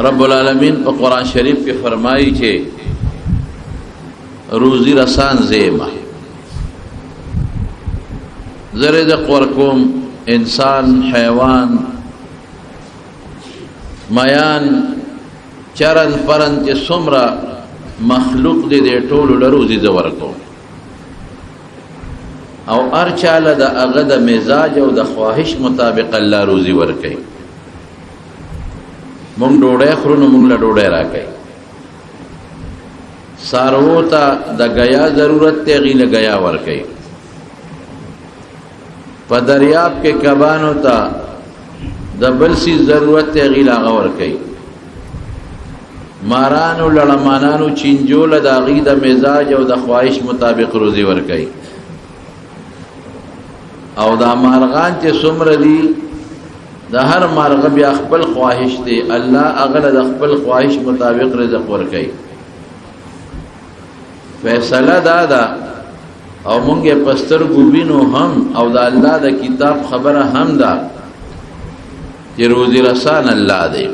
رب العالمین په قرآن شریف کې فرمایي چې روزی رسان زیمه زه رزق ورکوم انسان حیوان میان چرن پرن چې څومره مخلوق دی د ټولو له روزي زه ورکوم او هر چاله د هغه د مزاج او د خواهش مطابق الله روزي ورکوي مونږ ډوډۍ خورو نو مونږ له ډوډۍ راکوي څاروو ته د غیا ضرورت دی هغې له غیا ورکوي په دریاب کې کبانو ته د بل څیز ضرورت دی هغې له هغه ورکوي مارانو لړمانانو چینجو له د هغې د مزاج او د خواهش مطابق روزي ورکوي او دا مارغان چې څومره دي د هر مارغه بیا خپل خواهش دی الله هغه له د خپل خواهش مطابق رزق ورکوي فیصله دا ده او مونږ یې په سترګو وینو هم او د الله د کتاب خبره هم ده چې روزي رسان الله دی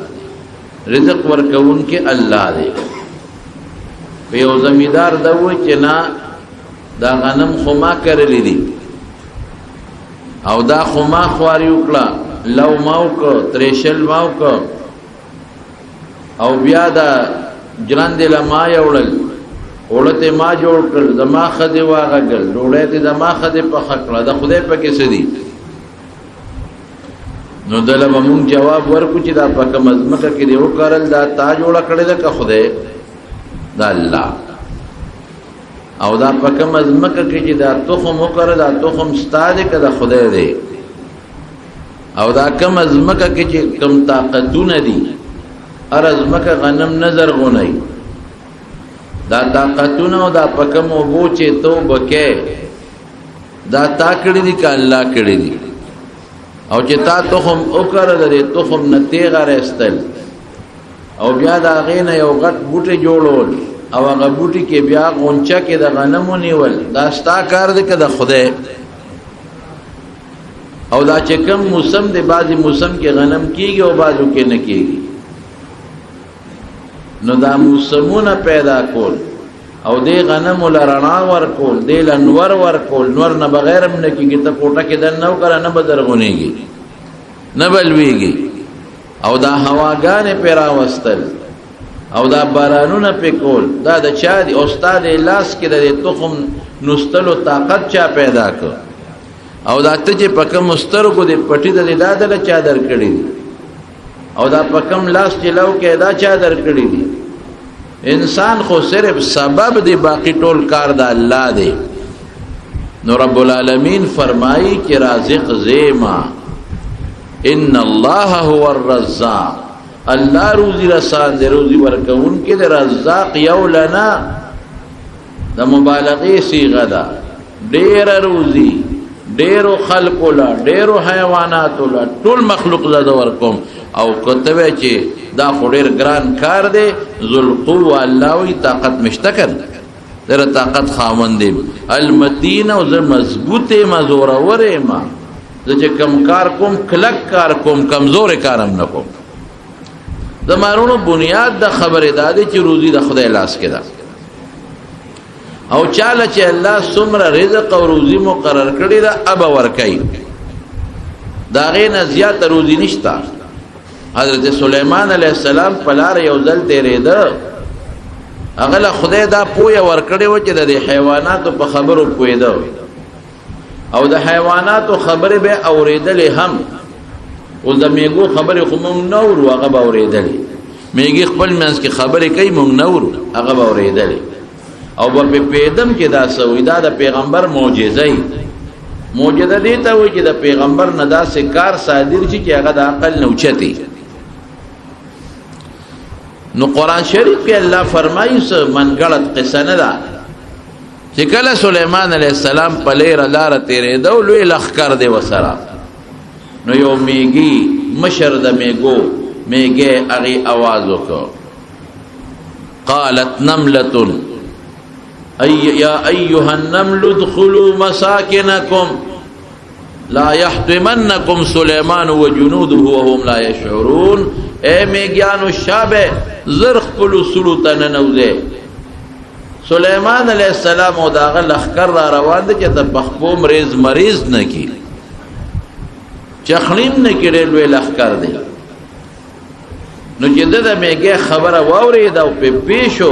رزق ورکوونکی الله دی په یو زمیندار دا وایي چې نه دا غنم خو ما کرلی دي او دا خو ما خواري وکړه لو ما وکړه تریشل ما وکړه او بیا دا جراندې له ما یوړل اوړته ما جوړ کړ زما ښځې واغږل ډوډۍ دې زما ښځې پخه کړه د خدای پکې څه دي نو دله به مونږ جواب ورکړو چې دا په کومه ځمکه کې دې وکرل دا تا جوړه کړې ده که خدای دا الله او دا په کومه ځمکه کې چې دا تخم وکړه دا تخم ستا دی که د خدای دی او دا کومه ځمکه کې چې کوم طاقتونه دي هره ځمکه غنم نه زرغونوي دا طاقتونه او دا په کوم اوبو چې تو بکې دا تا کړي دي که الله کړي دي او چې تا تخم وکړه د دې تخم نه تیغه راستل او بیا د هغې نه یو غټ بوټی جوړول او هغه بوټي کې بیا غونچه کې د غنمو نیول دا ستا کار دی که د خدای او دا چې کوم موسم دی بعضې موسم کې غنم کېږي او بعضو کې نه کېږي نو دا موسمونه پیدا کول او دې غنمو له رڼا ورکول دې له نور ورکول نور نه بغیر هم نه کېږي ته کوټه کې دننه وکړه نه به زرغونېږي نه به لوېږي او دا هواګانې پرې راوستل او دا بارانونه پې کول دا د چا دي او ستا د لاس کې د تخم نستلو طاقت چا پیدا کړ او دا ته چې په کومو سترګو د پټي د دا دله چا درکړي دي او دا په کوم لاس چې لو کې دا چا درکړي دي انسان خو صرف سبب دی باقی ټول کار د الله دی نو رب العالمین فرمایي چې رازق زیما ان الله هو الرزاق الله روزی رسان دی روزی ورکون کې د رزاق یو لنا د مبالغه صيغه ده ډېر روزی ډېرو خلقو لا ډېرو حیواناتو لا ټول مخلوق لا ورکوم او کتبه چې دا خو ډېر ګران کار دی ذوالقوه الله وی طاقت مشته کړ در طاقت خاوند دی المتین او زه مضبوط ما زورور ما زه چې کم کار کوم کلک کار کوم کمزور کارم نه کوم د مارونو بنیاد د خبرې دا دی چې روزي د خدای لاس کې ده او چاله چې الله څومره رزق او روزي مقرر کړی ده ابه ورکوي د هغې نه زیاته روزي نشته حضرت سلیمان علیه السلام په لاره یو ځل تېرېده هغه له خدای دا پویه ورکړې وه چې د دې حیواناتو په خبرو پوهېده او د حیواناتو خبرې به یې اورېدلې هم اوس د میږو خبرې خو مونږ نه اورو هغه به اورېدلې میږي خپل منځ کې خبرې کوي مونږ نه اورو هغه به اورېدلې او به پې پوهېدم چې دا څه وایي دا د پیغمبر معجزه یي معجزه دې ته وایي چې د پیغمبر نه داسې کار صادر شي چې هغه د عقل نه اوچتې نو قرآن شریف کې الله فرمایي څه منګړت قصه نه ده چې کله سلیمان علیه السلام په لیره لاره تېرېده او لوی لښکر دی ورسره نو یو میږي مشر د میږو میږی هغې اواز وکړ قالت نملة یا ایها النمل ادخلوا مساکنکم لا يحطمنكم سليمان وجنوده وهم لا يشعرون اے میگیانو شابه زرخ پلو سلو تننوزه سلیمان علیہ السلام او داغه لخکر را روان دي چې د پخپو مریض نکی چخلیم نکی ریلوی لخکر دی نو چې د میگه خبره واورید او په پیشو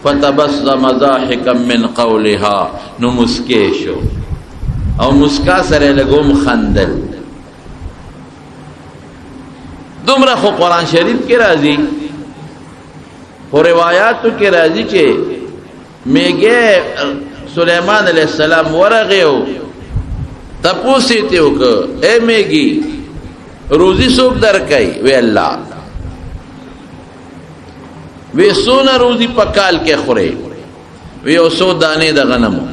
فتبسم ضاحكا من قولها نو مسکی شو او مسکا سره لګوم خندل دومره خو قرآن شریف کې راځي خو روایاتو کې راځي چې میگه سلیمان علیہ السلام ورغیو تپوسی تیو که اے میگی روزی سوک در کئی وی اللہ وی سونا روزی پکال کے خورے وی اوسو دانے دا غنمو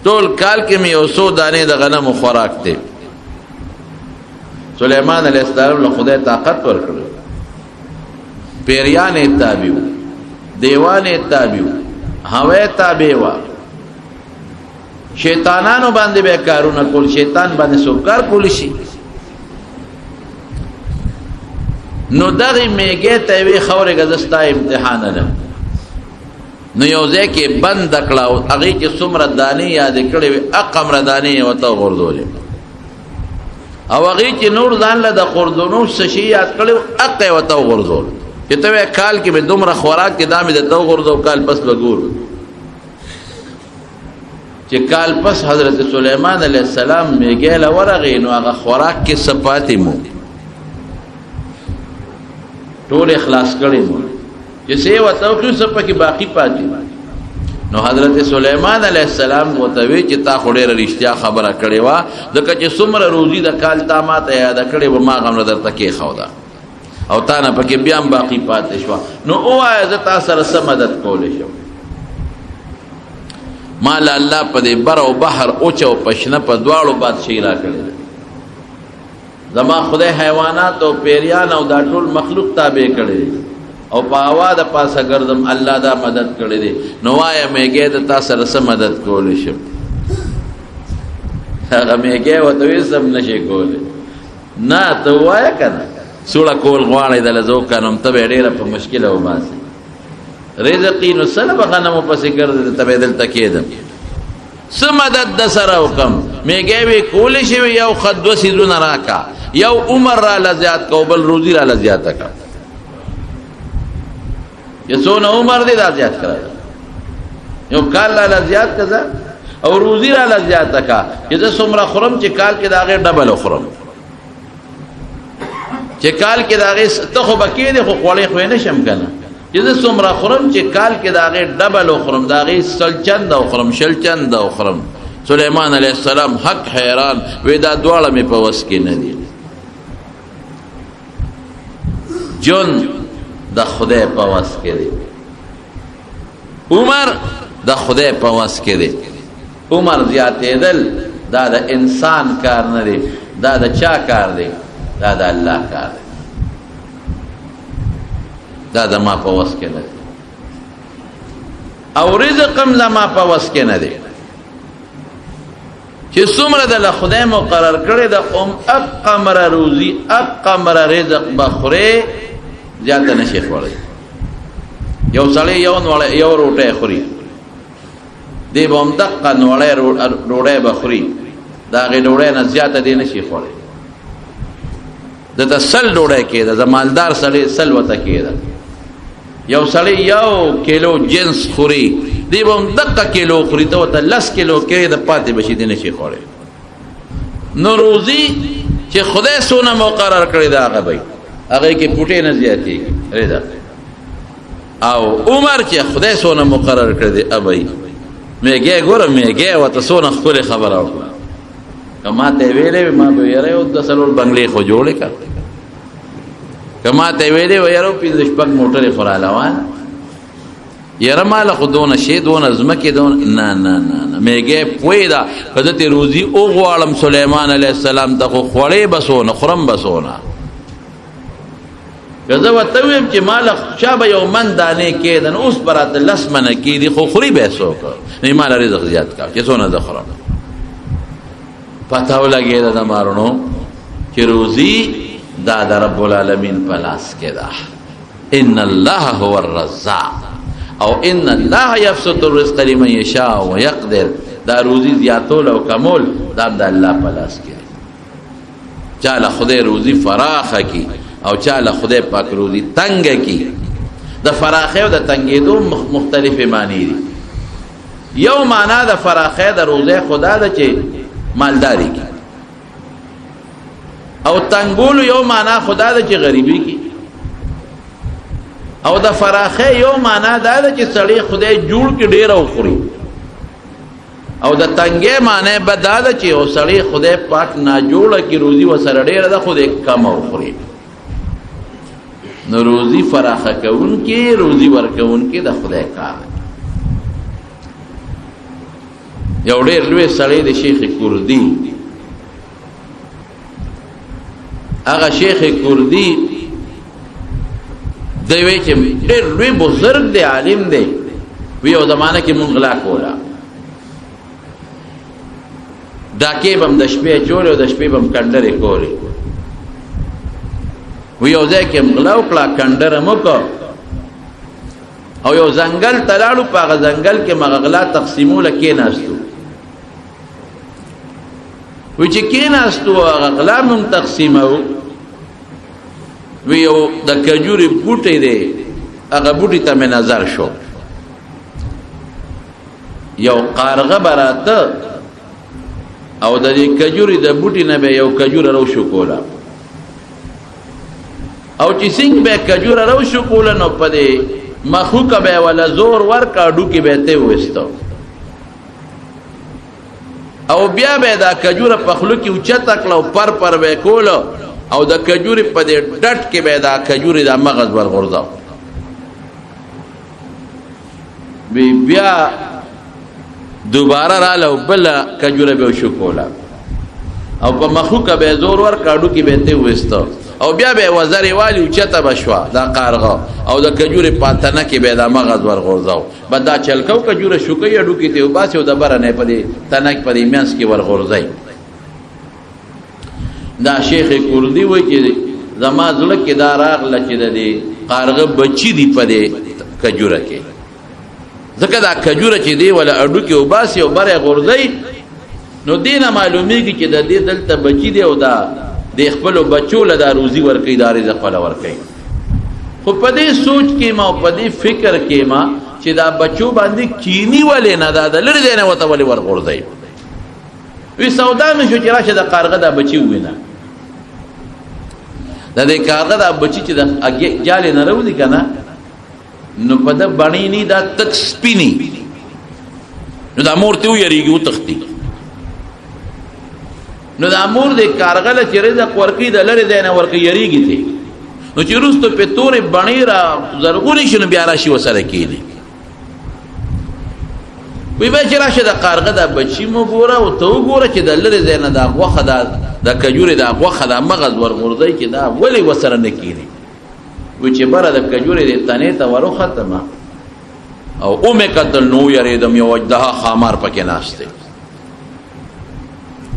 تول کال کے میں اوسو دانے دا غنمو خوراک تے سلیمان علیہ السلام لخدای طاقت ورکڑو پیریان اتابیو دیوان اتابیو ہوے تابیوا شیطانانو باندې به کارونه کول شیطان باندې سوکار کول شي نو دغه میګه ته وی خوره غزستا امتحان ده نو یو ځکه بند کړهو هغه چې څومره دانی یاد کړي اقم ردانی وته غردول او هغه چې نور ځان له د قردونو شي یاد کړي اقه وته غردول چې ته کال کې به دومره خوراک کې دامه د تو غردو کال پس لګور چې کال پس حضرت سلیمان علیہ السلام میګه له ورغې نو هغه خوراک کې صفات مو ټول اخلاص کړي مو چې سی وته خو صفه کې باقی پاتې نو حضرت سلیمان علیہ السلام وتوی چې تا خوري رښتیا خبره کړي وا ځکه چې څومره روزي د کال تامات یاد کړي و ما غم درته کې خو دا او تا نه پکې بیا باقی پاتې شو نو اوه ز تا سره سمدد کولې شو مال الله په دې بر او بحر او چو پښنه په دواړو بادشاہي را کړل زما خدای حیوانات او پیریان او دا ټول مخلوق تابع کړي او په هوا د پاسه ګرځم الله دا مدد کړي دي نو وای میګه د تا سره سم مدد کولې شو هغه میګه وته سم نشي کولې نه ته وای کنه سوړه کول غواړي د لزو کنم ته ډیره په مشکله و باسي رزقی نو سلب غنمو پسی کرده تبیدل تکیدم سمدد د سره وکم میگه وی کولی شوی یو خد دو سیزون راکا یو عمر را لزیاد کو بل روزی را لزیاد کا یا سون عمر دی را زیاد کرا یو کال را لزیاد کزا او روزی را لزیاد کا یزا سمرا خورم چه کال که داغیر ڈبل خورم چه کال که داغیر تخو بکی دی خو قولی خوی نشم کنا جزه سمرا خورم چې کال کې داغه ډبل خورم داغه سل چند او خورم شل چند او خورم سلیمان علیہ السلام حق حیران ودا دواړه می په وس کې نه دي جون د خدای په وس کې دي عمر د خدای په وس کې دي عمر زیاتې دل دا د انسان کار نه دی دا د چا کار دی دا د الله کار دی دا د ما په وس کې نه دی او رزقم زما په وس کې نه دی چې څومره د خدای مقرر کړی د اقمر روزي اقمر رزق بخوري زیاته نشي خوړی یو سړی یو روټه خوري دی به هم دقه نوړی روټه بخوري دا غي ډوړی نه زیاته دی نشي خوړی د سل ډوړی کېده د مالدار سړی سل وته کېده یو سړی یو کیلو جنس خوري دی به هم دقه کیلو خوري ته ورته 10 کیلو کې د پاتې بشي دی نشي خوړی نو روزي چې خدای سونه مقرر کړی دا هغه به هغه کې پټې نه زیاتېږي رضا او عمر چې خدای سونه مقرر کړی دی ابي میګه ګوره میګه ورته سونه خپل خبره وکړه کما ته ویلې ما به یاره او د سلول بنگلې خو جوړې کړ کما ته ویلې و یاره په دې شپږ موټرې خورالوان یاره مال خودونه شی دونه زمکه دونه نه نه نه میګه پویدا کده ته روزي او غوالم سليمان عليه السلام ته خو خړې بسونه خرم بسونه کزه وته ویم چې مال شابه یو من دانه کېدن اوس برات لسمنه کې دي خو خوري به سوک نه مال رزق زیات کا چې سونه ذخره پتاو لګی دا مارونو چې روزي دا د رب العالمین په لاس کې ده. ان الله هو الرزاق او ان الله یبسط الرزق لمن یشاء ویقدر. دا روزی زیاتول او کمول دا د الله په لاس کې. چاله خدای روزی فراخه کی او چاله خدای پاک روزی تنگ کی. د فراخه او د تنگېدو مختلف معنی دي. یو معنا د فراخه د روزه خدا ده چې مالداری کی، او تنگول یو معنا خدا ده چې غریبی کی، او د فراخه یو معنا دا ده چې سړی خدای جوړ کې ډیر او خوري، او د تنگې معنی بدا ده چې او سړی خدای پاک نه جوړه کی روزي وسره ډیر ده خدای کم او خوري. نو روزي فراخه کون کې روزي ورکون کې د خدای کار. یو ډیر لوی سړی د شیخ کردی، هغه شیخ کردی دی وی چې ډیر لوی بزرگ دی، عالم دی. وی یو زمانه کې مونږ غلا کولا، ډاکې بم د شپې چولې او د شپې بم کنډرې کولې. وی یو ځای کې غلا وکړه، کنډره مو کو او یو ځنګل ته لاړو. په هغه ځنګل کې مغه غلا تقسیموله کېناستو. وی چې کېناستو هغه غلا مونږ تقسیمو. وی یو د کجوري بوټی دی، هغه بوټي ته مې نظر شو. یو قارغه براته او د دې کجوري د بوټي نه به یو کجوره رو شو کوله، او چې څنګه به کجوره رو شو کوله نو په دې مخوکه به ولا زور ورکا ډوکی به ته وستو، او بیا به دا کجوره په خلو کې اوچته کړو پر به کوله، او د کجوري په دې ډټ کې به دا کجوري د مغز ورغورځاو. بیا دوباره رااله بل کجوره به شو کوله، او په مخوکه به زور ورکاډو کې به ته وستو، او بیا به وزرې والی اوچته بشوا دا قارغه، او د کجوري پاتنه کې به دا مغز ورغورځاو. بدا چلکو کجوره شو کوي اډو کې ته وباسي او د بره نه پدې تنک پدې میانس کې ورغورځي. دا شیخ کردی وای چې زما زړه کې دا راغله چې د دې قارغه بچی دی پدې کجوره کې، ځکه دا کجوره چې دی ولا اډو کې وباسي او بره غورځي. نو دینه معلومیږي چې د دې دلته بچی دی او دا د خپل بچو له دا روزي ورکي، دا رزق ولا ورکي. خو په دې سوچ کې ما په دې فکر کې ما چې دا بچو باندې کینی ولې نه دا لری دی نه وته ولې ورغورځي. وی سودا مې شو چې راشه د قارغه دا بچی وینه، د دې قارغه دا بچی چې د جالې نه راوځي کنه، نو په د باندې نه دا تک سپینی، نو دا مور ته ویریږي او تختی. نو دا مور د قارغه له چې رزق ورکی د لری دی نه ورکی یریږي ته، نو چې روستو په تورې باندې را زرغونی شنو بیا راشي وسره کېږي. وی به چې راشه د قارغه دا بچی مو ګوره او ته وګوره چې د لری دی نه دا غوښه د کجوري دا غوښه د مغز ورغورځي چې دا ولې وسره نه کېږي. وی چې بره د کجوري د تنې ته وروختمه او اومې کتل نو یریدم یو اجدها خامار پکې ناشته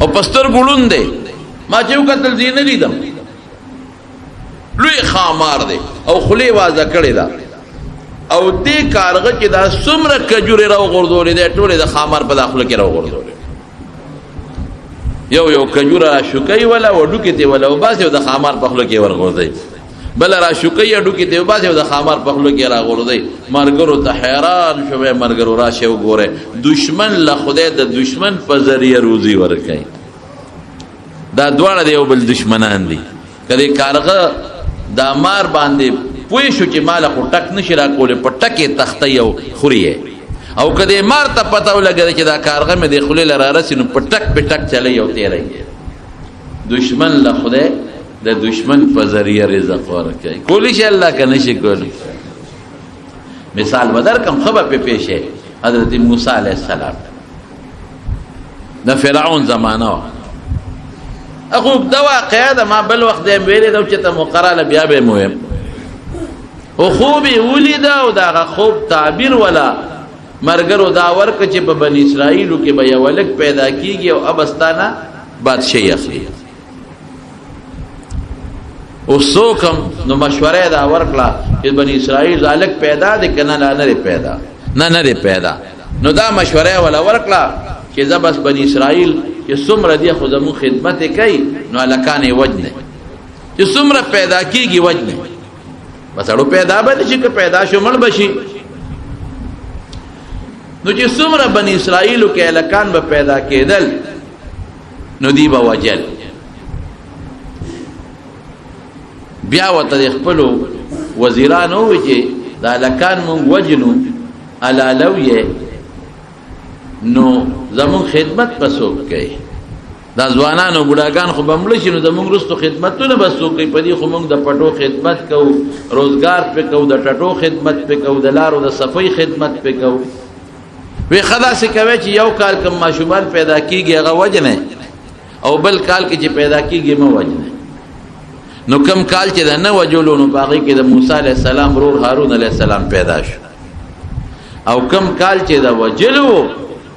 او پستر ګړون دی. ما چې وکتل زی نه لیدم، لوی خامار دی او خلی وازه کړې ده، او دې کارغه چې دا څومره کجوري راو غورځولې ده ټولې د خامار په داخله کې راو غورځولې. یو کجوره شوکۍ ولا وډو کې ته ولا وباسي او د خامار په خله کې ورغورځي، بل را شوکۍ اډو کې ته وباسي او د خامار په خله کې راغورځي. مرګرو ته حیران شوه، مرګرو راشه وګوره دشمن له خدای د دشمن په ذریعہ روزي ورکړي. دا دواړه دی یو بل دشمنان دي. کله کارغه دا مار باندې پوه شو چې مال خو ټک نشي را کوله، په ټکه تخته یو خوري، او کله مار ته پته ولګی چې دا کارغه مې د خولې لاره رسینو په ټک په ټک چلی او تیری. دشمن له خدای د دشمن په ذریعہ رزق ورکړي. کولی شي الله کنه شي کولی. مثال بدر کم خبر په پیښه حضرت موسی علیہ السلام د فرعون زمانہ اخو دا واقعا دا ما بل وخت دیم ویلې دا چې ته مقراله بیا به مهم او خوب ولید او دا خوب تعبیر ولا مرګرو دا ورک چې په بنی اسرائیل کې به یو ولک پیدا کیږي او ابستانه بادشاہي اخلي. سوکم نو مشوره دا ورکړه چې بنی اسرائیل ذالک پیدا دي کنه نه پیدا نه پیدا نو دا مشوره ولا ورکړه چې زبس بنی اسرائیل چې څومره دی خو زمو خدمت کوي نو الکانې وجنه چې څومره پیدا کیږي وجنه بس اړو پیدا به شي که پیدا شو مړ بشي نو چې څومره بنی اسرائیل کې الکان به پیدا کېدل نو دی به وجل بیا وته خپل وزیرانو وی چې دا الکان مونږ وجنو علالویه نو زمون خدمت پسوک کوي دا ځوانانو بوډاګان خو بمړ شي نو زمون رستو خدمتونه بسوک کوي په دې خو مونږ د پټو خدمت کوو روزګار په کوو د ټټو خدمت په کوو د لارو د صفای خدمت په کوو وی خدا سي کوي چې یو کال کم ماشومان پیدا کیږي هغه وجنه او بل کال کې چې پیدا کیږي مو وجنه نو کم کال چې نه وجلو نو باقي کې د موسی عليه السلام رور هارون عليه السلام پیدا شو او کم کال چې دا وجلو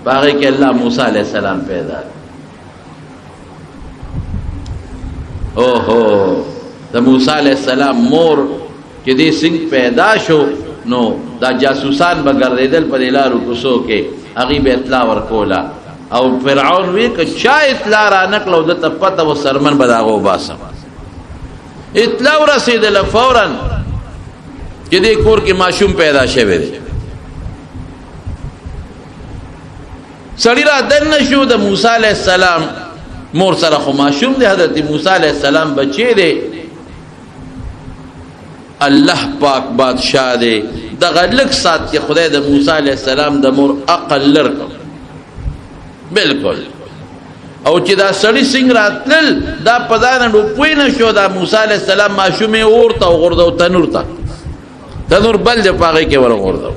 باقي کې الله موسی عليه السلام پیدا اوهو د موسی عليه السلام مور چې دې څنګه پیدا شو نو دا جاسوسان بغردل په لارو کوسو کې هغه به اطلاع ورکولا او فرعون وی ک چا اطلاع را نکلو د تپته و سرمن بداغو باسم اطلاع رسیدله فورا چې دې کور کې ماشوم پیدا شوی دی سړی را دن شو د موسی علیہ السلام مور سره خو ماشوم دی حضرت موسی علیہ السلام بچی دی الله پاک بادشاہ دی دغه لک سات کې خدای د موسی علیہ السلام د مور عقل لرکو بالکل او چې دا سړی څنګه راتل دا پدانه ډوپوی نه شو دا موسی علیہ السلام ماشومه اورته او غردو تنور بل د پاغه کې ور غردو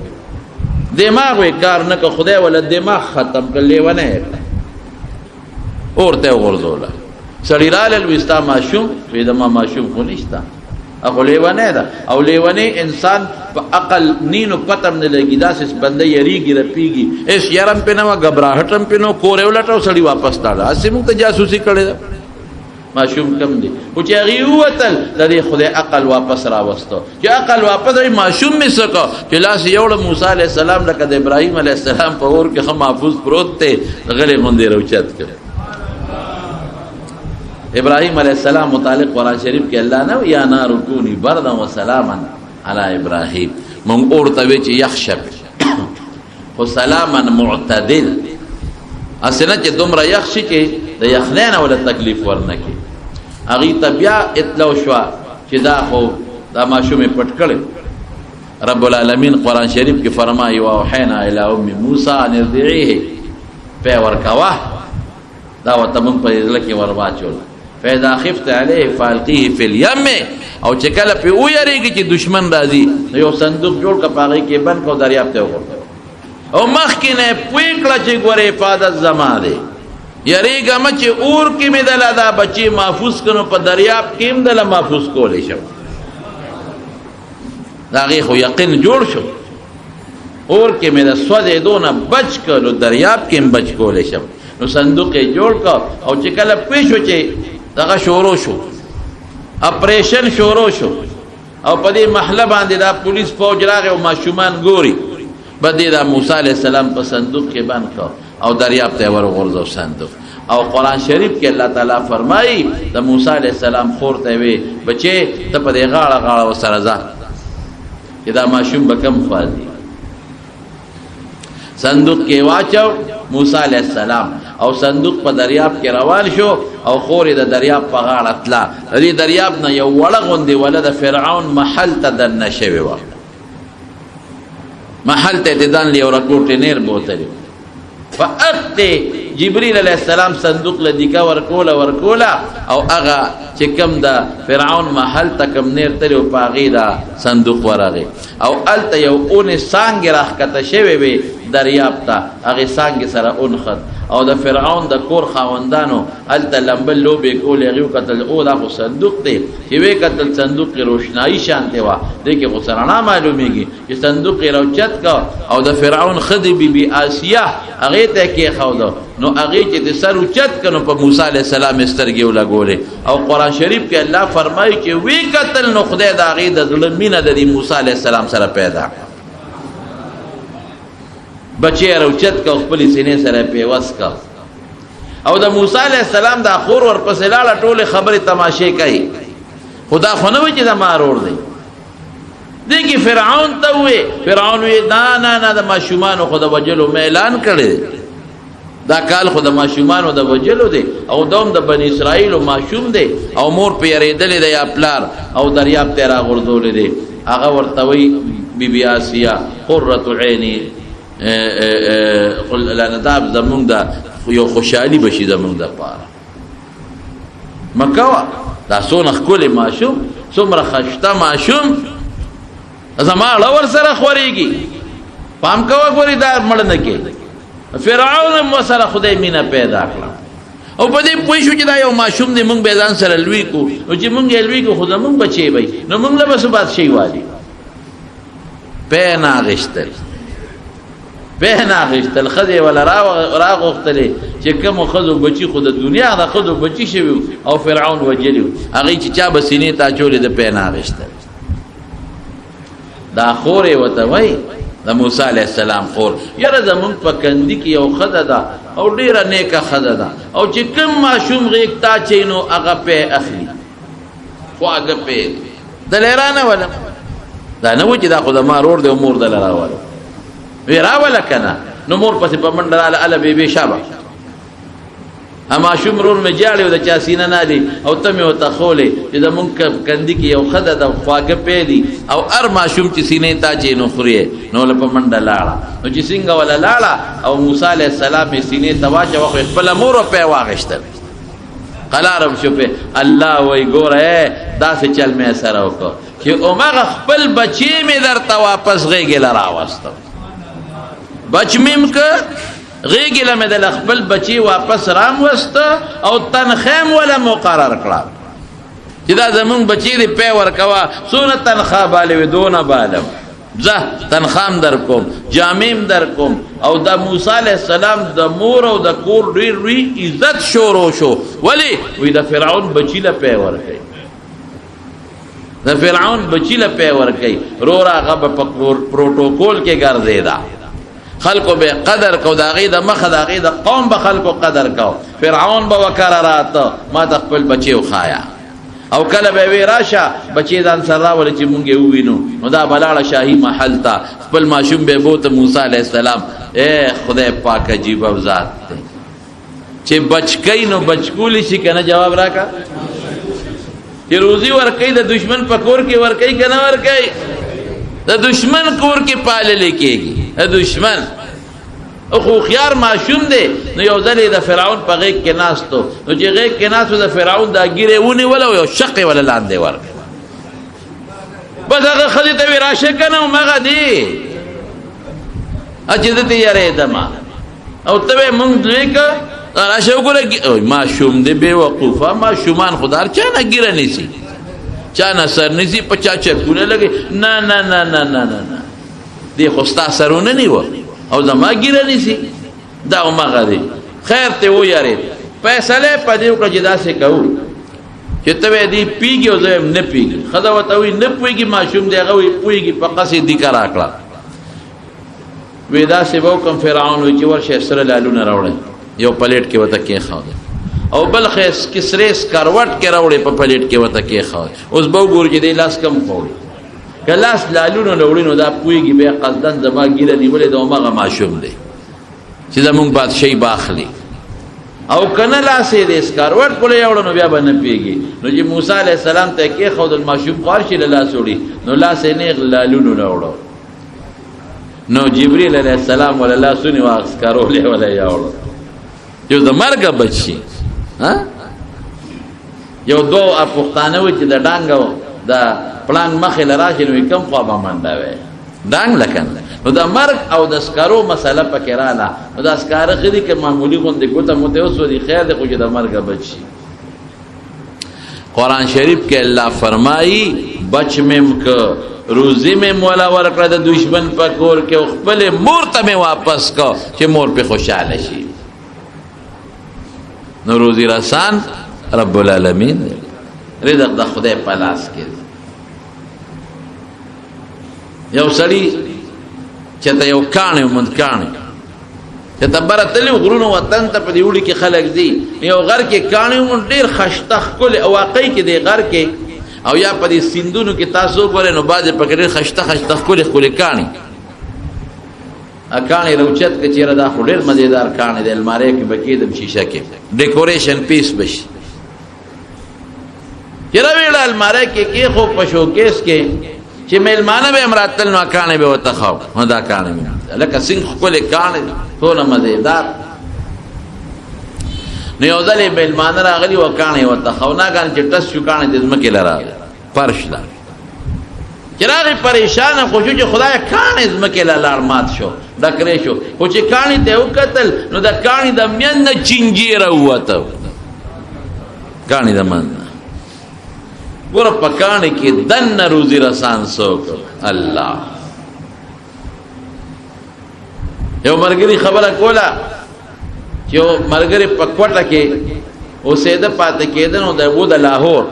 دماغ وی کار نه که خدای ولا دماغ ختم کړي ونه اورته غردولا سړی رال وستا ماشوم پیدما ماشوم خو نشتا اخو لیوانه ده او لیوانه انسان په عقل نینو پتم نه لګی دا سس بنده یریږي رپیږي اس یارم په نو غبراهټم په نو کورې ولټو سړی واپس تاړه اسی موږ ته جاسوسي کړي ماشوم کم دی او چې هغه وتل د دې خدای عقل واپس راوستو چې عقل واپس ای ماشوم می سکو چې لاس یوړ موسی علی السلام لکه د ابراهیم علی السلام په اور کې هم محفوظ پروت ته غلې غوندې روچت کړ ابراهیم علیہ السلام متعلق قرآن شریف کې الله نو یا نار کونی بردا و سلاما علی ابراهیم مونږ اورته وی چې یخشب و سلاما معتدل اسنه چې دومره یخشي چې د یخنین ولا تکلیف ورنکي اغي طبيع اطلاع شو چې دا خو دا ماشومه پټ کړي رب العالمین قرآن شریف کې فرمایي واوحینا الی ام موسی ان ارضعیه په ورکوا دا وتمن په لکه ورواچول فاذا خفت عليه فالقيه في اليم او چې کله په ویریږي چې دشمن راځي یو صندوق جوړ کا پاغي کې بند کو دریاب ته وګورئ او مخکینه پویکړه چې ګوره حفاظت زماده یریګه مچ اور کې مدل دا بچي محفوظ کنو په دریاب کې مدل محفوظ کولې شو داغه خو یقین جوړ شو اور کې مې د سوځې دونه بچ کړو دریاب کې بچ کولې شو نو صندوق جوړ کا او چې کله پېښو چې دغه شروع شو اپریشن شروع شو او په دې محله باندې دا پولیس فوج راغی او ماشومان ګوري بده دا موسی علیہ السلام په صندوق کې بند کا او دریاب ته ورغورځو صندوق او قرآن شریف کې الله تعالی فرمایي د موسی علیہ السلام خورته وي بچي ته په دې غاړه وسره ځه چې دا ماشوم بکم فاضي صندوق کې واچو موسی علیہ السلام او صندوق په دریاب کې روان شو او خوري د دریاب په غاړه تلا دې دریاب نه یو وړغوندې ولد فرعون محل ته دن شوی و محل ته دان لی ورکوټ نیر بوتل فاخت جبريل علیہ السلام صندوق لدیکا ورکولا او هغه چې کم دا فرعون محل ته کم نیر تل او پاغي دا صندوق ورغه او الته یو اون سانګ راخته شوی وي دریاب ته هغه سانګ سره اونخت او د فرعون د کور خاوندانو هلته لمبل لوبې کولې هغې وکتل او دا خو صندوق دی چې ویې کتل صندوق کې روشنایي شانتې وه دې کې خو رڼا معلومېږي چې صندوق یې راوچت که او د فرعون ښځې بیبي آسیه هغې ته یې کېښوده نو هغې چې د سر اوچت که نو په موسی علیه السلام یې سترګې ولګولې او قرآن شریف کې الله فرمایي چې ویې کتل نو خدای د هغې د زړه مینه د دې موسی علیه السلام سره پیدا بچی روچت که خپل سینې سره پیوست که او د موسی علیه السلام دا خور ورپسې لاړه ټولې خبرې تماشې کوي خو دا خو نه وایي چې زما ورور دی دې کې فرعون ته ووې فرعون وی نه د ماشومانو خو د وجلو مې اعلان کړی دا کال خو د ماشومانو د وجلو دی او دوم د بني اسرائیلو ماشوم دی او مور پې یېرېدلې دی یا پلار او دریاب ته یې راغورځولی دی هغه ورته وایي بیبي آسیه قرة عیني دا زمونږ د یو خوشحالي به شي زمونږ دپاره مه کوه دا څونه ښکلی ماشوم څومره ښایسته ماشوم زما اړه ورسره خورېږي پام کوه ګورې دا مړ نه کې فرعون هم ورسره خدای مینه پیدا کړه او په دې پوه شو چې دا یو ماشوم دی موږ به ځان سره لوی کړو نو چې موږ یې لوی کړو خو زموږ بچی به نو موږ له به څه بادشاهي والي پی نه اخېستل به نه اخېستل ښځې وله راغوښتلې چې کومو ښځو بچي خو د دنیا د ښځو بچي شوي او فرعون وجلي وو هغې چې چا به سینې ته اچولې د پی نه اخېستل دا خور یې ورته وایي د موسی علیه السلام خور یاره زمونږ په کندي کې یو ښځه ده او ډېره نیکه ښځه ده او چې کوم ماشوم غېږ ته اچوي نو هغه پی اخلي خواږه پی دی دله یې رانولم دا نه و چې دا خو زما رور دی او مور دله راولم وی راوله که نه نو مور پسې په منډه راله اله بېبې شابه ماشوم رور مې جاړې و د چا سینه نه دي او ته مې ورته ښولې چې زمونږ کندي کې یو ښځه ده خواږه پی دي او هر ماشوم چې سینې ته اچوي نو خوري نو له په منډه لاړه نو چې څنګه وله لاړه او موسی علیه السلام یې سینې ته واچوه خو یې خپله مور پی واخېستل قلارم شو پی الله وایي ګوره داسې چل مې سره وکړه چې همغه خپل بچی مې درته واپس غېږې له راوستم بچ میم که غېږې له مې د خپل بچی واپس راموسته او تنخواه م وله مقرر کړه چې دا زمونږ بچی دی پی ورکوه څونه تنخواه بالې وي دونه بالم زه تنخواه م در کوم جامې م در کوم او د موسی علیه السلام د مور او د کور ډېر لوی عزت شروع شو ولې وی د فرعون بچي له پی ورکوي د فرعون بچي له پی ورکوي رور هغه به په پروټوکول کې ګرځېده خلقو به قدر کو د هغې د مخه د هغې د قوم به خلقو قدر کو فرعون به وکره راته ما ته خپل بچی وښایه او کله به وی راشه بچی ځان سره راوله چې مونږ یې ووینو نو دا به لاړه شاهي محل ته خپل ماشوم به یې بوته موسی علیه السلام خدای پاک عجیبه ذات دی چې بچ کوي نو بچکولی شي که نه جواب راکړه چې روزي ورکوي د دشمن په کور کې ورکوي که نه ورکوي د دشمن کور کې پاللی کېږي د دشمن خو خيار ماشوم دی نو یو ځل د فرعون په غېږ کې ناستو نو چې غېږ کې ناستو د فرعون دا ګیرې ونیوله او یو شق یې وله لاندې ورکړ بس هغه ښځې ته وی راشه که نه همغه دی چې زه ترې یېرېدمه او ته به یې مونږ لوی که راشه وګوره ماشوم دی بې وقوفه ماشومان خو د هر چا نه ګیره نیسي چا نه سر نیسي په چا چکونه لګي نه نه نه نه نه نه دی خو ستا سرونه نیوه او زما ګیره نیسي دا همغه دی خیر ته ویارېد فیصله یې په دې وکړه چې داسې کوو چې ته به دې پوهېږي او زه یم نه پوهېږي ښځه ورته وایي نه پوهېږي ماشوم دی هغه وایي پوهېږي په قصې دیکه راکړه وی داسې به وکړم فرعون وایي چې ورشه سره لالونه راوړئ یو پلیټ کې ورته کېښودی او بل کسرې سکروټ کې راوړې په پلیټ کې ورته کېښودی اوس به وګورو چې دی لاس کم خوړي که لاس لالونه راوړي نو دا پوهېږي بیا قصدن زما ګیره نیولې د همغه ماشوم دی چې زمونږ بادشاهي به اخلي او که نه لاس یې د سکروټ پوله یوړه نو بیا به نه پوهېږي نو چې موسی علیه السلام ته یې کېښودل ماشوم خو هر شي له لاس وړي نو لاس یې نیغ لالونو راوړه نو جبریل علیه السلام وله لاس ونیو هغه سکرول یې وله یوړه یو د مرګه بچ شي یو دو پښتانه وي چې د ډانګ د پړانګ مخې له راشي نو کم خوا به منډه وی ډانګ لکه نو د مرګ او د سکارو مسله پکې رااله. نو د سکاره خدي کې معمولی غوندې ګوته مته اوس ودي خیر دی خو چې د مرګ بچ شي. قرآن شریف کې الله فرمایي بچ مم ک روزی میں مولا ورکړه د دشمن په کور کې او خپل مور ته مې واپس کو چې مور په خوشاله شي. نو روزی رسان رب العالمین رزق د خدای په لاس کې. یو سړی چې ته یو کاڼی وموند کاڼی چې ته بره تللی غرونو وطن ته په دې اوړي کې خلک ځي یو غر کې کاڼی وموند ډېر ښایسته ښکلې او واقعي کې دې غر کې او یا په دې سیندونو کې تاسو وګورئ نو بعضې پکې ډېر ښایسته ښایسته ښکلې ښکلې کاڼي کاڼي راوچت که چېرې دا خو ډېر مزېدار کاڼی دی المارۍ کې به کېدم شیشه کې ډیکوریشن پیس به شي چې راویړه المارۍ کې کېښو په شوکیس کې چې میلمانه به هم راتلل نو کاڼی به ورته ښو نو دا کاڼی مې لکه څنګه ښکلې کاڼی ټوله مزېدار. نو یو ځل یې میلمانه راغلي وه کاڼی یې ورته ښو ناګهانه چې ټس شو کاڼی د ځمکې له راغی فرش له چې راغی پریشانه خو شو چې خدایه کاڼی ځمکې له لاړ مات شو ډکرې شو خو چې کاڼي ته یې وکتل نو د کاڼي د مین نه چینجي راووته کاڼي د من نه ګوره په کاڼي کې دننه روزي رسان څوک الله. یو ملګري خبره کوله چې یو ملګري په کوټه کې اوسېده پاتې کېده نو د د لاهور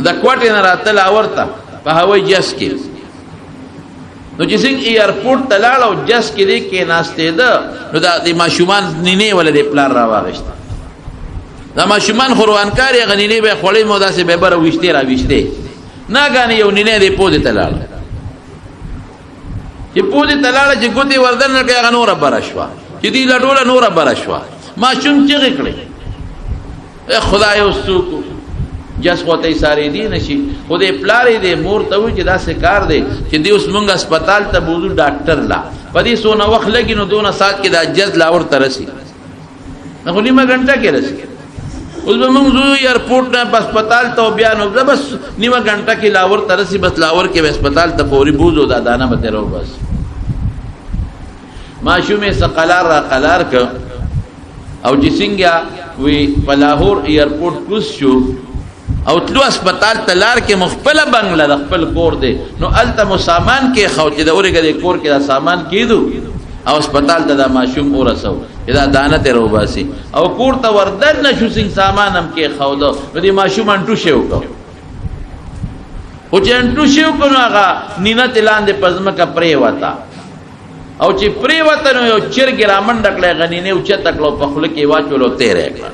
د کوټې نه راته لاهور ته په هوایي جهاز کې نو چې څنګه ایرپورټ ته لاړ او جهاز کې دی کېناستېده نو د ماشومان نینې وله د پلار راواغېسته دا ماشومان خو روانکار یې هغه نینې به یې خوړې مو داسې به یې بره ویشتې راویشتې ناګهانه یو نینې دی پوزې ته لاړه چې پوزې ته لاړه چې ګوتې ور دننه کړې هغه نوره بره شوه چې دوی لټوله نوره بره شوه ماشوم چغې کړې خدای اوس څوک جس خو ته یې سارېدی نه شي خو د پلار یې دی مور ته وایي چې داسې کار دی چې دی اوس مونږ هسپتال ته بوځو ډاکټر لا په دې څونه وخت لګي نو دونه ساعت کې دا جز لاهور ته رسي نو خو نیمه ګنټه کې رسي اوس به مونږ ځو ایرپورټ نه په هسپتال ته بیا نو بس نیمه ګنټه کې لاهور ته رسي بس لاهور کې به هسپتال ته فوري بوځو دا دانه به تېرو بس ماشوم یې څه قلار را قلار که او چې څنګه وی په لاهور ایرپورټ کوز شو او تلو هسپتال ته لار کې مخپله بنګله د خپل کور دی نو هلته مو سامان کېښو چې د اورېږه د کور کې دا سامان کېدو او هسپتال ته دا ماشوم ورسو چې دا دانه ترې وباسي او کور ته وردننه شو څنګه سامان هم کېښوده نو دې ماشوم انټوشې وکړو خو چې انټوشې وکړو نو هغه نینه تې لاندې په ځمکه پرېوته او چې پرېوته نو یو چرګې رامنډه کړه هغه نینې اوچته کړه او په خوله کې یې واچولو تېری کړه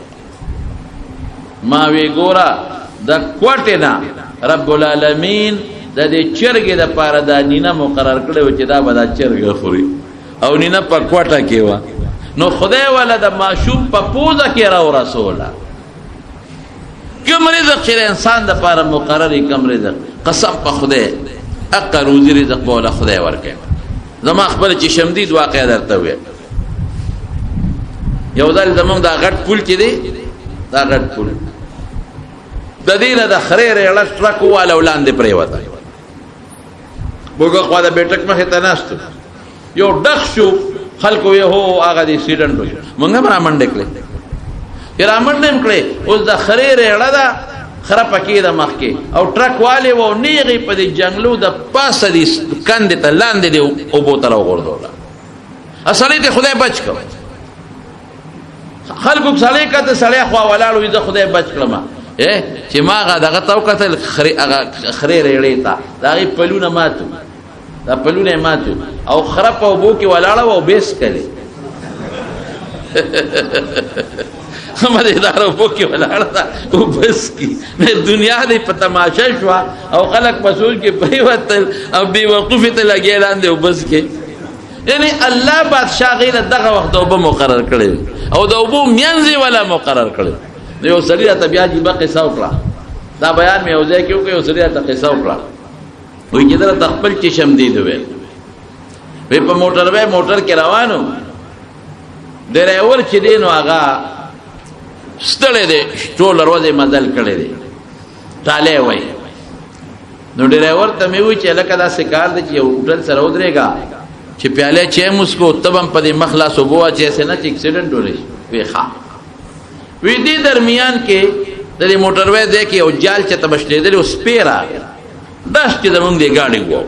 ما وی ګوره د کوټې نه رب العالمین د دې چرګې دپاره دا نینه مقرر کړی و چې دا به دا چرګه خوري او نینه په کوټه کې وه نو خدای والا د ماشوم په پوزه کې راورسوله کوم رزق چې د انسان دپاره مقرر وي کوم رزق قسم په خدای حقه روزي رزق به وله خدای ورکوي زما خپله چې شمدید واقعه درته وویل یو ځل زمونږ دا غټ پول چې دی دا غټ پول د دې نه د خرې ریړه ټرک وواله او لاندې پرېوته موږ خوا د بیټک مخې ته ناست یو ډخ شو خلکو یې هو هغه د اکسیډنټ وشو موږ هم رامنډې کړې چې رامنډې هم کړې اوس د خرې ریړه ده خره پکې ده مخکې او ټرک والې و او نیغې په دې جنګلو د پاسه دې کندې ته لاندې دې اوبو ته راوغورځوله سړی ته خدای بچ کړ خلکو سړی کته سړی خوا ولاړ وي زه خدای بچ کړم چې ما هغه دغه ته وکتل خرې ریړې ته د هغې پلونه ماتو دا پلونه یې ماتو او خره په اوبو کې ولاړه وه او بیس کړې مزېدار اوبو کې ولاړه ده او بس کې دنیا دې په تماشه شوه او خلک په سوچ کې پرېوتل او بې وقوفې ته لګې لاندې او بس کې یعنی الله بادشاه هغې له دغه وخت اوبه مقرر کړې او د اوبو منځ یې والا مقرر کړې نو یو سړي راته بیا عجیبه قصه وکړه دا بیان مې یو ځای کې وکړ یو سړي راته قصه وکړه وایي چې ده راته خپل چشم دید وویل وایي په موټر کې روان وم ډرایور چې دی نو هغه ستړی دی ټوله ورځ یې مزل کړی دی ټالی وایي نو ډرایور ته مې وی چې لکه دا سکار دی چې یو هوټل سره ودرېږه چې پیاله چای مسکو تبم په دې مخلاص وبو چې سه نه چې اکسیډنټ ولې وی ښا وی دې درمیان کې د موټر وې دی کې او جال چې تبشلېدل او سپیرا داس چې زمونږ دی گاډي وو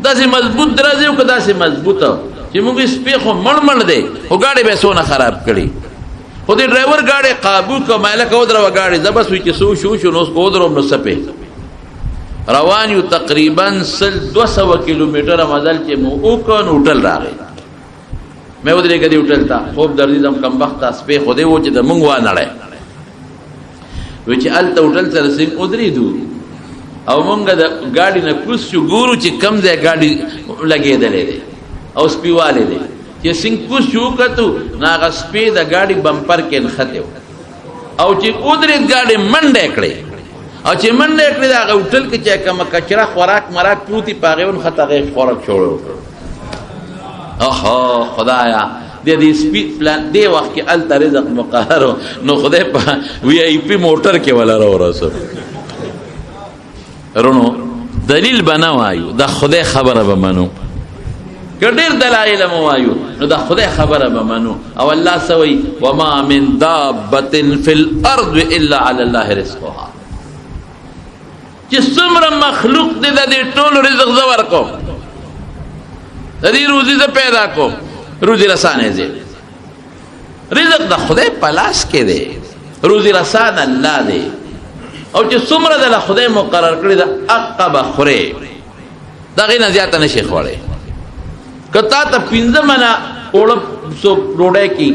داسې مضبوط درځي او داسې مضبوطه چې موږ سپې خو مړ دی او گاډي به سونه خراب کړي خو دې ډرایور گاډي قابو کو مالک او درو گاډي زبس وی چې شو نو کو درو نو سپې روان یو تقریبا 200 کیلومتر مزل چې مو او کون هوټل راغی مې ودرې کدي هوټل ته خوب درځي زم کم وخت سپې خو دې و چې د مونږ و نړۍ و چې ال ته هوټل سره سین ودرې دو او مونږ د گاډي نه کوس شو ګورو چې کم ځای گاډي لګېدلې ده او سپیواله ده چې سین کوس شو کتو ناغه سپې د گاډي بمپر کې نخته او چې ودرې گاډي منډه کړې او چې منډه کړې دا هوټل کې چې کوم کچرا خوراک مراک پروتي پاغون خطا غي خوراک شوړو اوه خدایا د دې سپیډ پلان دی وخت کې ال رزق مقهر نو خدای په وی آی پی موټر کې ولا راورسو رونو دلیل بنوایو دا خدای خبره به منو کډیر دلایل مو وایو نو دا خدای خبره به منو او الله سوی وما من دابه فی الارض الا علی الله رزقها چې څومره مخلوق دې د ټول رزق زور کو د دې روزي ز پیدا کو روزي رسانه دې رزق د خدای په لاس کې دی روزي رسان الله دی او چې څومره د خدای مقرر کړی دا عقب خوري دا غي نه زیاته نشي خوړې کته ته 15 منه اول سو روډه کی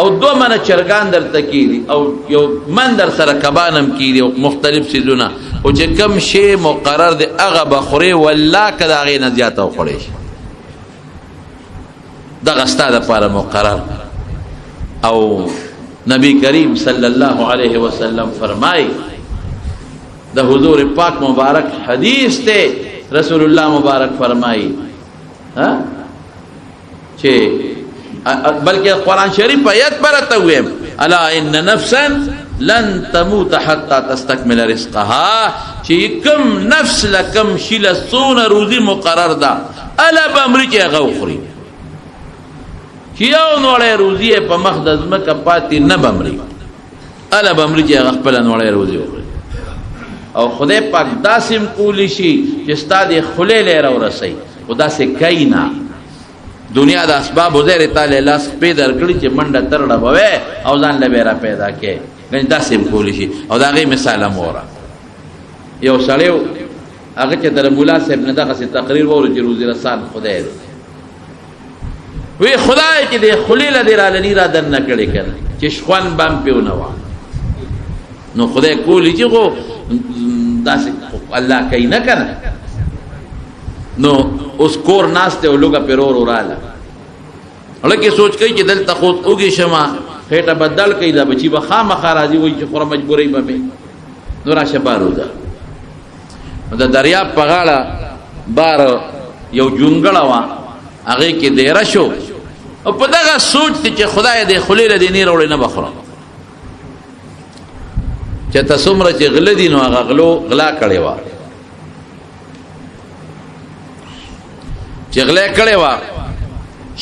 او 2 منه چرګان درته کی او یو من در سره کبانم کی او مختلف سيزونه او چې کم شی مقرر دی هغه بخوري والله کدا غي نه زیاته خوړې دا غستا د پاره مقرر او نبی کریم صلی الله علیه وسلم فرمای د حضور پاک مبارک حدیث ته رسول الله مبارک فرمای ها چې بلکې قرآن شریف آیت برته ویم الا ان نفسا لن تموت حتى تستكمل رزقها چې کوم نفس لکم شیل سون روزي مقرر ده الا بامرکه غوخري یو نوړې روزي په مخدز مکه پاتې نه بمري الا بمري چې خپل نوړې روزي وکړي او خدای پاک داسم کولی شي چې ستاده خلې لره ورسي خدا سي کینا دنیا د اسباب وزیر تعالی لاس پیدا کړی چې منډه ترړه بوي او ځان لبیرا پیدا کې غن داسم کولی شي او دا غي مثال مورا یو سړیو هغه چې در مولا صاحب نه دغه تقریر وره چې روزي رسان خدای وی خدای چې د خلیل د را لنی را دن نکړي کړه چې شخوان بام پیونه وا نو خدای کولی چې کو داس الله کوي نه کنه نو اوس کور ناشته او لوګه پیرور وراله لکه سوچ کوي چې دلته خو اوږي شمه خېټه بدل کوي دا بچي به خامخا راځي وای چې خور مجبورې به نو راشه بارو ده دا دریاب په غاړه بار یو جونګړه وا هغه کې ډیر شو او په دغه سوچ چې خدای دې خلیل دې نه وروړي نه بخره چې تاسو مر چې غل دي نو هغه غلا کړي وا چې غلا کړي وا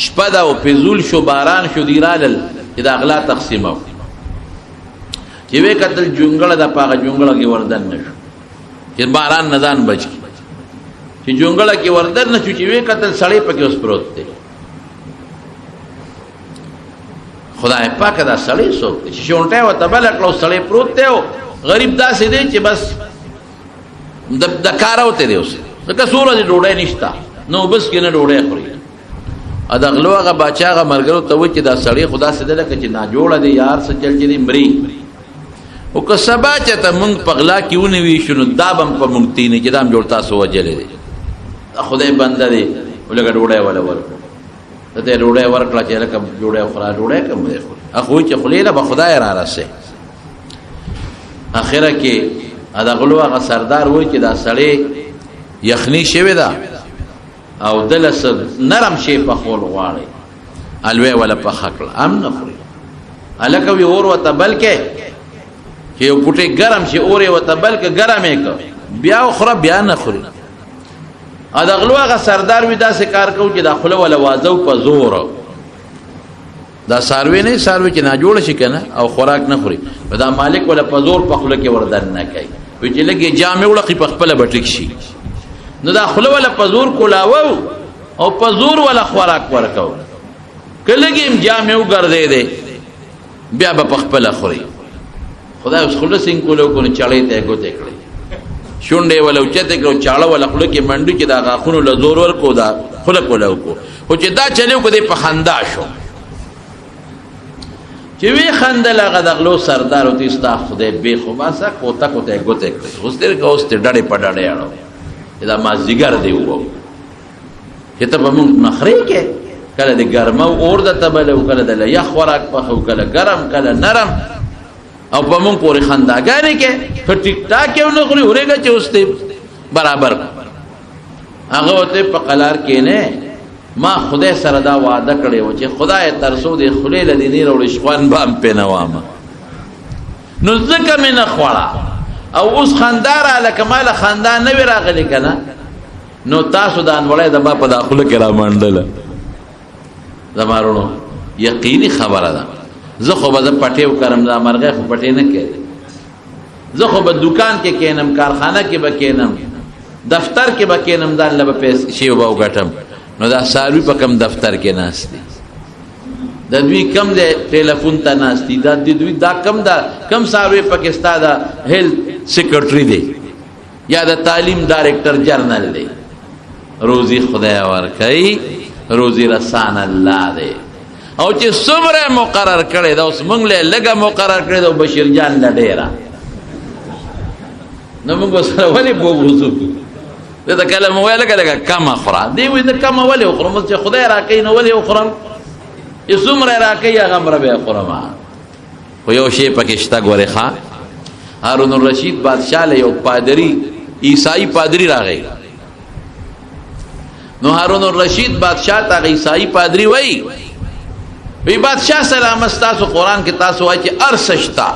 شپه دا او پزول شو باران شو دیرال چې دا غلا تقسیمو چې وې کتل جونګړه د پاغه جونګړه کې وردن نشو چې باران نزان بچ چې جونګړه کې وردن نشو چې وې کتل سړی پکې اوس پروت دی خدای پاک دا سړی څوک دی چې شونټه و تبل کړو سړی پروت دی غریب داسې دی چې بس د کار اوته دی اوس دا سورہ دی ډوډۍ نشتا نو بس کې نه ډوډۍ خوري ا دغلو هغه بچاغه مرګرو ته و چې دا سړی خدا سي دلته چې نا جوړه دی یار څه چل چې دی مري او که سبا چې ته مونږ پغلا کیونه وی شنو دابم په مونږ تینې چې دام جوړتا سو وجلې دی خدای بنده دی ولګه ډوډۍ ولا ورکو ته ډوډۍ ورکړه چې لکه ډوډۍ خورا ډوډۍ کوم دی اخو چې خلیله به خدای را راسه اخره کې ادغلو هغه سردار وای چې دا سړی یخنی شوی دا او دلس نرم شي په خول غواړي الوی ولا په خکل ام نه خوري الکه وی اور وته بلکې چې یو پټي ګرم شي اورې وته بلکې ګرمې کو بیا خورا بیا نه خوري. ا د غلو هغه سردار وی دا کار کو چې د خپل ولا وازو په زور دا ساروی نه ساروی چې نه جوړ شي کنه او خوراک نه خوري دا مالک ولا په زور په خپل کې وردان نه کوي وی چې لګي جامې وړقي په خپل بټک شي نو دا خپل ولا په زور کولاو او په زور ولا خوراک ورکاو کلهګیم جامې وګرځې دي بیا په خپل خوري خدای اوس خلص ان کولو کو نه چړې ته ګوتې کړې شونډې ولا اوچته کړو چاړه ولا خپل کې منډي چې دا غاخونو له زور ورکو دا خلق ولا کو خو چې دا چلیو کو دې په خندا شو چې وی خندل هغه دغلو سردار او تستا خدای به خو باسه کوته کوته ګوتې کړې اوس دې کو اوس ته ډډې پډړې اړو دا ما زیګر دی وو چې ته په مونږ مخري کې کله د ګرمه اور د تبل او کله د یخ خوراک په خو کله ګرم کله نرم او په مونږ پورې خنداګانې کې په ټیک ټاک یو نه غوري ورګه چې اوس ته برابر هغه ته په قلار کې نه ما خدای سره دا وعده کړی و چې خدای ترسو دې خلیل دې نه وړ شوان بام په نوامه نو ځکه مې نه خوړه او اوس خندار علی کمال خندان نه راغلی کنه نو تاسو دا انوړې د ما په داخله کې را منډل زمارونو یقیني خبره ده زه خو به پټیو کرم دا مرغه خو پټی نه کړي زه خو به دکان کې کینم کارخانه کې به کینم دفتر کې به کینم دا لبه پیسې شی وبو غټم نو دا ساروی په کم دفتر کې ناشتي د دوی کم د ټلیفون ته ناشتي دا د دوی دا کم ساروی پاکستان دا هیلث سیکریټری دی یا د تعلیم ډایرکټر جنرال دی روزي خدای ورکړي روزي رسان الله دی او چې څومره مقرر کړي دا اوس موږ له لګه مقرر کړي دا بشیر جان لډېرا نو موږ سره ولې بوغوزو دا کلمه ویل کله کما خورا دی وې دا کما ولې خورم چې خدای راکې نو ولې خورم چې څومره راکې هغه مر به خورم خو یو شی پکې شته ګوره ښا هارون الرشید بادشاہ له یو پادری عیسائی پادری راغی نو هارون الرشید بادشاہ ته عیسائی پادری وای وی بادشاہ سلام استاسو قرآن کې تاسو وای چې ارسشتا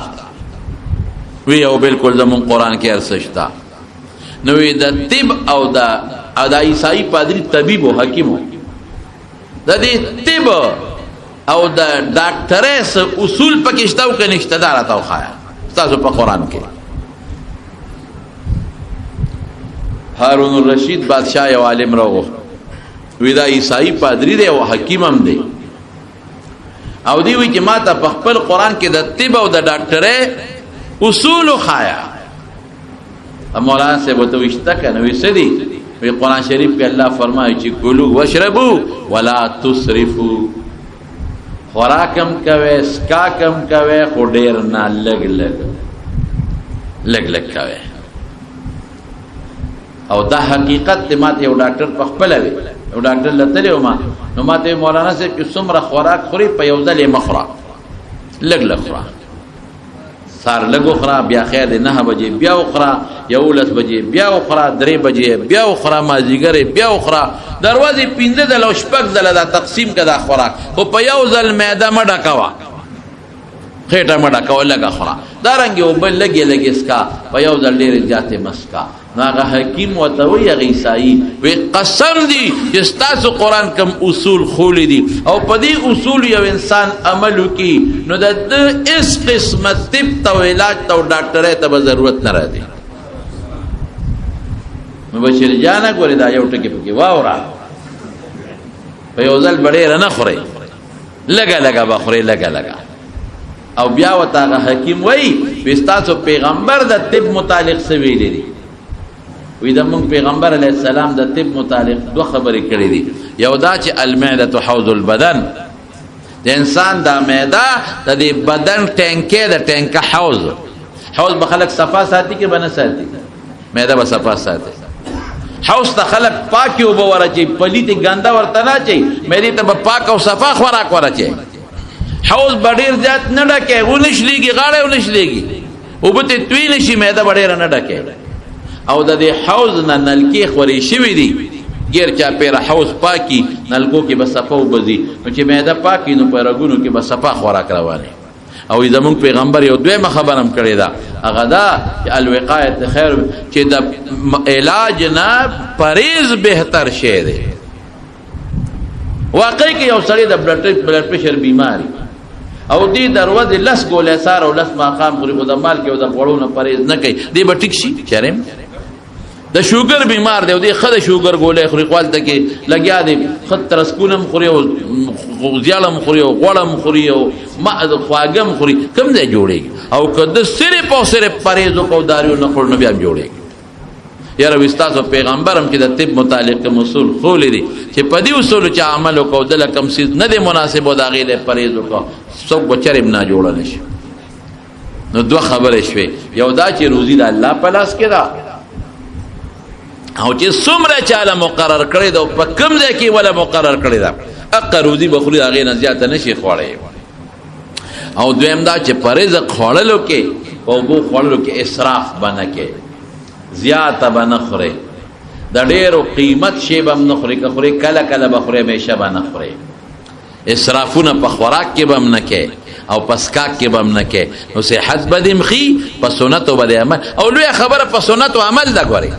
وی او بالکل زمون قرآن کې ارسشتا نو وی د طب او د عیسائی پادری طبيب او حکیم د دې طب او د ډاکټرس اصول پکشتاو کې نشته دار تاو خایا تاسو په قرآن کې هارون الرشید بادشاہ یو عالم راغو وی دا عیسائی پادری دی او حکیم هم دی او دی وی چې ما ته په خپل قرآن کې د طب او د ډاکټرې اصول خایا مولانا سے وہ تو اشتہ کنه وی سدی وی قرآن شریف کې الله فرمایي چې کلوا واشربوا ولا تسرفوا خوراکم کوي سکاکم کوي خو ډیر نه لګ کوي او دا حقیقت ته ماته یو ډاکټر په خپل وی یو ډاکټر لته ما نو ماته مولانا سے چې څومره خوراک خوري په یو ځل مخرا لګ خورا سار لګو خورا بیا خیر 9 بجې بیا خورا یو 10 بجې بیا خورا 3 بجې بیا خورا مازیګر بیا خورا دروازې 15 د لو شپږ د لا تقسیم کدا خوراک خو په یو ځل معده مډه کوا خېټه مډه کوا لګا خورا دارنګ یو بل لګي اسکا په یو ځل ډېر جاته مسکا ناغه حکیم وتوی عیسائی وی قسم دی چې تاسو قرآن کم اصول خولې دي او په دې اصول یو انسان عمل وکي نو د اس قسمه طب تو علاج تو ډاکټر ته ضرورت نه راځي مبشر جانا ګورې دا یو ټکی پکې واورا په یو ځل بډې نه خوري لګا بخوري لګا او بیا وتاغه حکیم وی تاسو پیغمبر د طب متعلق څه ویلي دي وی د مونږ پیغمبر علیه السلام د طب متعلق دوه خبرې کړې دي یو دا چې المعده حوض البدن د انسان د معده د بدن ټینکه د ټینکه حوض به خلک صفا ساتي کې بنه ساتي معده به صفا ساتي حوض ته خلک پاکي او ورچي پلیت ګنده ورته نه چي مېدی ته پاک او صفا خوراک ورچي حوض بډیر ذات نه ډکه ونشليږي غاړه ونشليږي او به ته توی نشي معده بډیر نه ډکه او د دې حوض نه نلکی خوري شوی دی غیر چا پیر حوض پاکي نلکو کې بس صفو بزي نو چې معده پاکي نو پرګونو کې بس صفا خوراک روانه او زمون پیغمبر یو دویمه خبره هم کړې ده هغه دا الوقایه خیر چې د علاج نه پرهیز بهتر شی دی واقعي کې یو سړی د بلډ پریشر بیماری او دې دروازه لس ګولې سار او لس مقام خوري خو د مال کې او د غوړو نه پرهیز نه کوي دې به ټیک شي چرېم د شوګر بیمار دی او دې خد شوګر ګولې خوري خپل ته کې لګیا دی خد ترسکونم خوري او غوزیالم خوري او غوړم خوري او ما خواګم خوري کوم ځای جوړيږي او کده صرف او صرف پرهیز او داریو نه خور نه بیا جوړيږي یاره وستاسو پیغمبرم چې د طب متعلق اصول خو لري چې په دې اصول چې عمل وکاو د لکم سیز نه دی مناسب او دا غیر پرهیز وکاو څوک بچرم نه جوړل شي نو دوه خبرې شوي یو دا چې روزي د الله په لاس کې ده او چې څومره چاله مقرر کړی دا په کوم ځای کې ولا مقرر کړی دا اقا روزي بخوري هغه نه زیاته نشي خوړی او دویم دا چې پرهیز خوړلو کې او بو خوړلو کې اسراف بنه کې زیاته بنه خوري د ډېرو قیمت شی به نه خوري که خوري کله کله به خوري همیشه به نه خوري اسرافونه په خوراک کې به نه کې او پسکاک کې به نه کې نو صحت به دې مخي په سنت او به عمل او لوی خبره په سنت او عمل دا غوري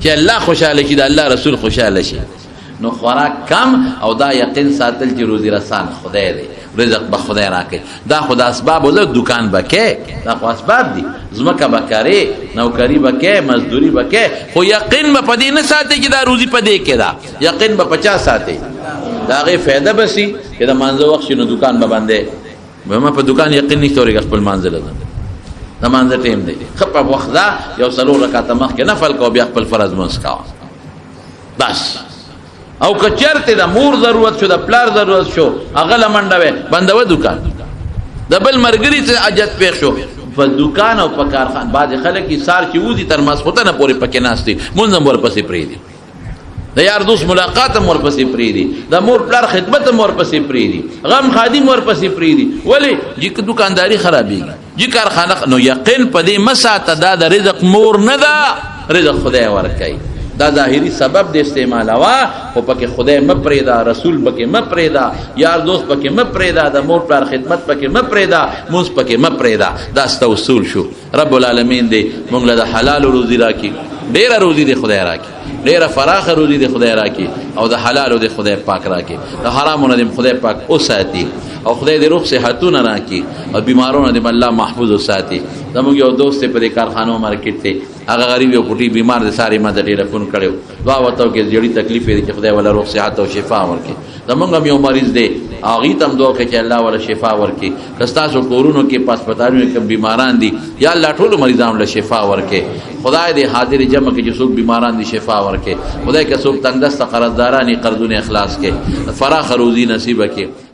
چې الله خوشاله شي د الله رسول خوشاله شي نو خوراک کم او دا یقین ساتل چې روزي رسان خدای دی رزق به خدای راکړي دا خدای اسباب ول دکان بکې دا خو اسباب دي زمکه بکاري نوکری بکې مزدوری بکې خو یقین به پدې نه ساتي چې دا روزي پدې کې دا یقین به 50 ساتي دا غي فائدہ بسي چې دا مانځه وخت شنو دکان به باندې به ما په دکان یقین نه توري خپل مانځه لګم دا مانځه ټیم دی خپل وخت دا یو سلو رکعات مخ کې نفل کو بیا خپل فرض مونږ کا بس او کچرته د مور ضرورت شو د پلار ضرورت شو هغه لمنډوي بندوي دکان د بل مرګري ته اجت پېښ شو په دکان او په کارخانه بعد خلک یې سار چې وځي تر مسخوته نه پورې پکې ناشتي مونږ ور پسې پری دي د یار دوست ملاقات مور پسې پری دي د مور پلار خدمت مور پسې پری دي غم خادم مور پسې پری دي ولی چې دکانداری خرابېږي چې کارخانه نو یقین پدې مساته دا د رزق مور نه دا رزق خدای ورکړي دا ظاهری سبب د استعمال وا او پکې خدای مپریدا رسول پکې مپریدا یار دوست پکې مپریدا د مور پر خدمت پکې مپریدا موږ پکې مپریدا دا ست اصول شو رب العالمین دې موږ له حلال روزي راکړي ډېر روزي دې خدای راکړي ډېر فراخ روزي دې خدای راکړي او د حلال دې خدای پاک راکړي د حرامونو دې خدای پاک اوساتي او خدای دې روح صحتونه راکړي او بیمارونو دې الله محفوظ وساتي زموږ یو دوست په دې کارخانو مارکیټ ته هغه غریب یو پټي بیمار دې ساري ما د ټلیفون کړو دعا وته کې جوړی تکلیف دې چې خدای ولا روح صحت او شفا ورکړي زموږ یو مریض دې اغه تم دوه کې چې الله ولا شفا ورکړي کستا سو کورونو کې پاسپټانو کې بیماران دي یا الله ټول مریضانو له شفا ورکړي خدای دې حاضر جمع کې چې څوک بیماران دي شفا ورکړي خدای که څوک تنگ دست قرضدارانی قرضونه اخلاص کې فراخ روزي نصیب کړي